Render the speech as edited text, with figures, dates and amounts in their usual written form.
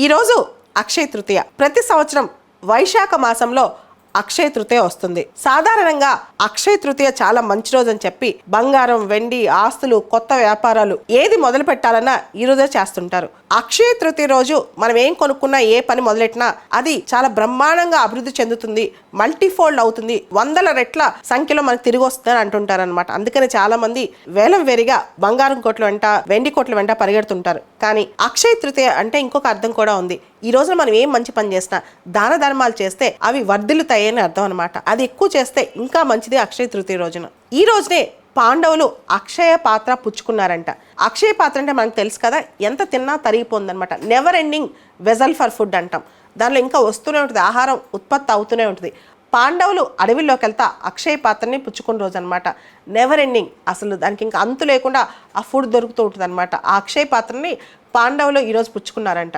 ఈరోజు అక్షయ తృతీయ. ప్రతి సంవత్సరం వైశాఖ మాసంలో అక్షయ తృతీయ వస్తుంది. సాధారణంగా అక్షయ తృతీయ చాలా మంచి రోజు అని చెప్పి బంగారం, వెండి, ఆస్తులు, కొత్త వ్యాపారాలు ఏది మొదలు పెట్టాలన్నా ఈ రోజే చేస్తుంటారు. అక్షయ తృతీయ రోజు మనం ఏం కొనుక్కున్నా, ఏ పని మొదలెట్టినా అది చాలా బ్రహ్మాండంగా అభివృద్ధి చెందుతుంది, మల్టీఫోల్డ్ అవుతుంది, 100 రెట్ల సంఖ్యలో మనకు తిరిగి వస్తుందని అంటుంటారు అనమాట. అందుకని చాలా మంది వేలం వేరిగా బంగారం కోట్ల వెంట, వెండి కోట్ల వెంట పరిగెడుతుంటారు. కానీ అక్షయ తృతీయ అంటే ఇంకొక అర్థం కూడా ఉంది. ఈ రోజున మనం ఏం మంచి పని చేసినా, దాన ధర్మాలు చేస్తే అవి వర్ధిల్లుతాయని అర్థం అనమాట. అది ఎక్కువ చేస్తే ఇంకా మంచిది అక్షయ తృతీయ రోజున. ఈ రోజునే పాండవులు అక్షయ పాత్ర పుచ్చుకున్నారంట. అక్షయ పాత్ర అంటే మనకు తెలుసు కదా, ఎంత తిన్నా తరిగిపోతుందనమాట. Never ending vessel for food అంటాం. దానిలో ఇంకా వస్తూనే ఉంటుంది, ఆహారం ఉత్పత్తి అవుతూనే ఉంటుంది. పాండవులు అడవిలోకి వెళ్తా అక్షయ పాత్రని పుచ్చుకున్న రోజు అనమాట. నెవర్ ఎండింగ్, అసలు దానికి ఇంకా అంతు లేకుండా ఆ ఫుడ్ దొరుకుతూ ఉంటుంది అనమాట. ఆ అక్షయ పాత్రని పాండవులు ఈరోజు పుచ్చుకున్నారంట.